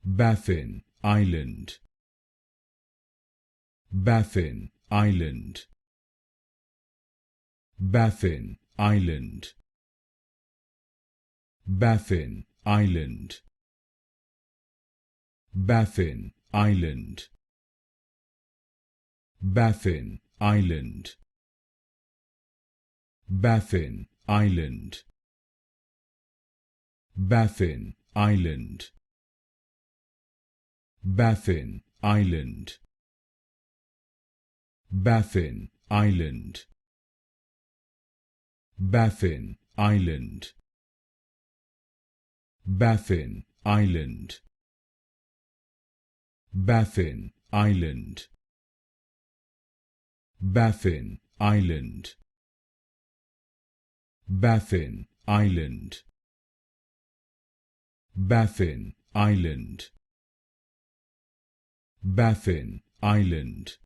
Baffin Island, Baffin Island, Baffin Island, Baffin Island, Baffin Island, Baffin Island, Baffin Island, Baffin Island, Baffin Island, Baffin Island, Baffin Island, Baffin Island, Baffin Island, Baffin Island, Baffin Island, Baffin Island, Baffin Island,